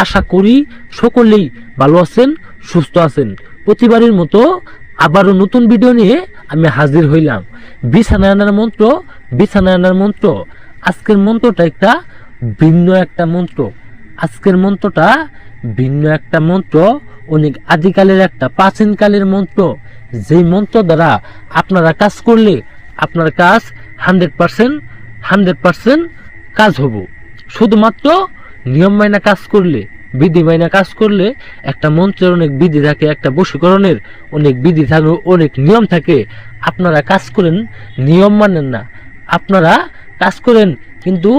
আশা করি সকলেই ভালো আছেন, সুস্থ আছেন। প্রতিবারের মতো আবারও নতুন ভিডিও নিয়ে আমি হাজির হইলাম। বিছানায় আনার মন্ত্র, বিছানায় আনার মন্ত্র। আজকের মন্ত্রটা একটা ভিন্ন একটা মন্ত্র। আজকের মন্ত্রটা ভিন্ন একটা মন্ত্র, অনেক আদিকালের একটা প্রাচীনকালের মন্ত্র। যেই মন্ত্র দ্বারা আপনারা কাজ করলে আপনার কাজ 100% কাজ হব। শুধুমাত্র নিয়ম মাইনা কাজ করলে, বিধি মাইনা কাজ করলে। একটা মন্ত্রের অনেক বিধি থাকে, একটা বশীকরণের অনেক বিধি থাকে, অনেক নিয়ম থাকে। আপনারা কাজ করেন, নিয়ম মানেন না। আপনারা কাজ করেন কিন্তু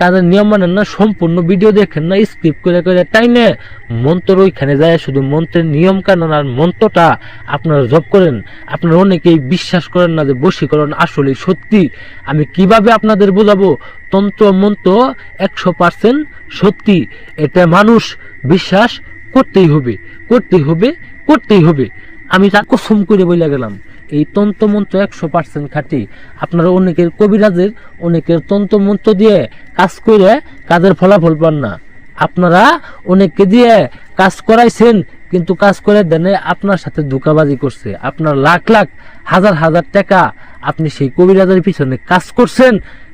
কাজের নিয়ম মানেন না, সম্পূর্ণ ভিডিও দেখেন না, স্কিপ করে করে টাইনে মন্ত্র ওইখানে যায়। শুধু মন্ত্রের নিয়ম কানুন আর মন্ত্রটা আপনারা জপ করেন। আপনারা অনেকেই বিশ্বাস করেন না যে বশীকরণ আসলে সত্যি। আমি কিভাবে আপনাদের বোঝাবো? তন্ত্র মন্ত্র 100% সত্যি। এটা মানুষ বিশ্বাস করতেই হবে, করতেই হবে, করতেই হবে। আমি তা কসম করে বলে গেলাম, এই তন্ত্রমন্ত্র 100% খাঁটি। আপনারা অনেকের কবিরাজের, অনেকের তন্ত্রমন্ত্র দিয়ে কাজ করে কাজের ফলাফল পান না। আপনারা অনেককে দিয়ে কাজ করাইছেন কিন্তু কাজ করে দেন আপনার সাথে ধোঁকাবাজি করছে। আপনার লাখ লাখ হাজার হাজার টাকা আপনি সেই কবিরাজের পিছনে কাজ করছেন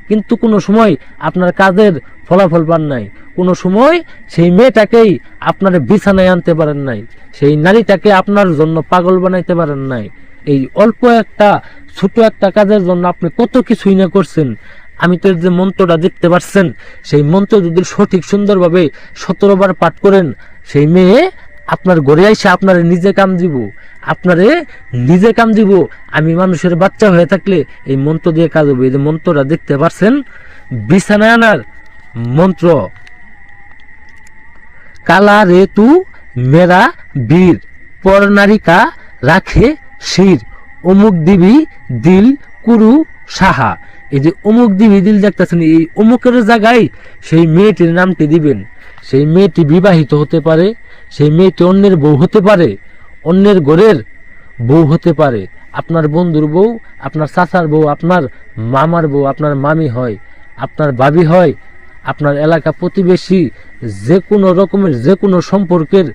কিন্তু কোনো সময় আপনার কাজের ফলাফল পান নাই। কোনো সময় সেই মেয়েটাকেই আপনার বিছানায় আনতে পারেন নাই, সেই নারীটাকে আপনার জন্য পাগল বানাইতে পারেন নাই। এই অল্প একটা ছোট একটা কাজের জন্য আপনি কত কিছুই না করছেন। আমি তো যে মন্ত্রটা দেখতে পাচ্ছেন, সেই মন্ত্র যদি সঠিক সুন্দরভাবে 17 বার পাঠ করেন, সেই মেয়ে আপনার ঘরে এসে আপনারে নিজে কাম দিব, আপনারে নিজে কাম দিব। আমি মানুষের বাচ্চা হয়ে থাকলে এই মন্ত্র দিয়ে কাজ হবে। এই যে মন্ত্রটা দেখতে পাচ্ছেন, বিছানায় আনার মন্ত্র। কালা রে তু মেরা বীর, পর নারিকা রাখে শির, অমুক দিবি দিল কুরু সাহা। এই যে অমুক দিবি দিল দেখতেছেন, এই অমুকের জায়গায় সেই মেয়েটির নামটি দিবেন। সেই মেয়েটি বিবাহিত হতে পারে, সেই মেয়েটি অন্যের বউ হতে পারে, অন্যের ঘরের বউ হতে পারে, আপনার বন্ধুর বউ, আপনার চাচার বউ, আপনার মামার বউ, আপনার মামি হয়, আপনার ভাবি হয়, আপনার এলাকা প্রতিবেশী, যে কোনো রকমের যে কোনো সম্পর্কের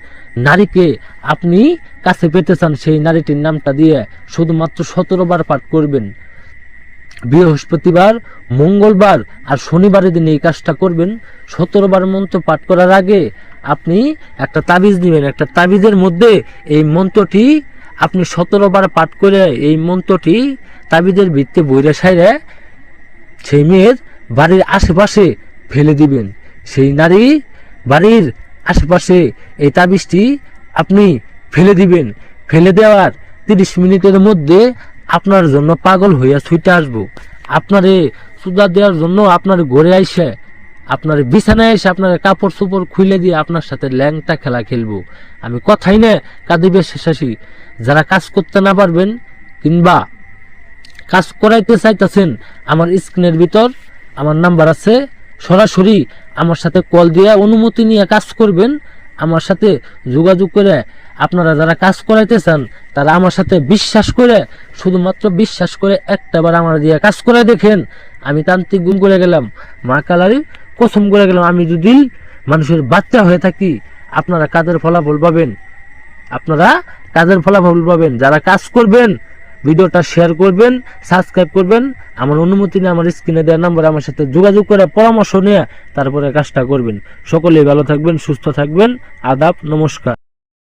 নারীকে আপনি কাছে পেতে চান, সেই নারীটির নামটা দিয়ে শুধুমাত্র 17 বার পাঠ করবেন। বৃহস্পতিবার, মঙ্গলবার আর শনিবারের দিন এই কাজটা করবেন। 17 বার মন্ত্র পাঠ করার আগে আপনি একটা তাবিজ নেবেন। একটা তাবিজের মধ্যে এই মন্ত্রটি আপনি 17 বার পাঠ করে এই মন্ত্রটি তাবিজের ভিত্তি বইরে সাইরে সেই মেয়ের বাড়ির আশেপাশে ফেলে দিবেন। সেই নারী বাড়ির আশেপাশে এই তাবিজটি আপনি ফেলে দিবেন। ফেলে দেওয়ার 30 মিনিটের মধ্যে আপনার জন্য পাগল হইয়া ছুটে আসবো। আপনারে সুদা দেওয়ার জন্য আপনার ঘরে আইসে, আপনার বিছানায় এসে আপনার কাপড় চোপড় খুলে দিয়ে আপনার সাথে ল্যাংটা খেলা খেলবো। আমি কথাই না কাঁদিবে শেষাশি। যারা কাজ করতে না পারবেন কিংবা কাজ করাইতে চাইতেছেন, আমার স্ক্রিনের ভিতর আমার নাম্বার আছে, সরাসরি আমার সাথে কল দিয়ে অনুমতি নিয়ে কাজ করবেন। আমার সাথে যোগাযোগ করে আপনারা যারা কাজ করাইতে চান তারা আমার সাথে বিশ্বাস করে, শুধুমাত্র বিশ্বাস করে একটাবার আমার দিয়ে কাজ করে দেখেন। আমি তান্ত্রিক গুণ করে গেলাম, মা কালারি কসম করে গেলাম, আমি যদি মানুষের বাচ্চা হয়ে থাকি আপনারা কাজের ফলাফল পাবেন। আপনারা কাজের ফলাফল পাবেন। যারা কাজ করবেন ভিডিওটা শেয়ার করবেন, সাবস্ক্রাইব করবেন। আমার অনুমতি নিয়ে আমার স্ক্রিনে দেওয়া নাম্বার আমার সাথে যোগাযোগ করে পরামর্শ নিয়ে তারপরে কাজটা করবেন। সকলেই ভালো থাকবেন, সুস্থ থাকবেন। আদাব, নমস্কার।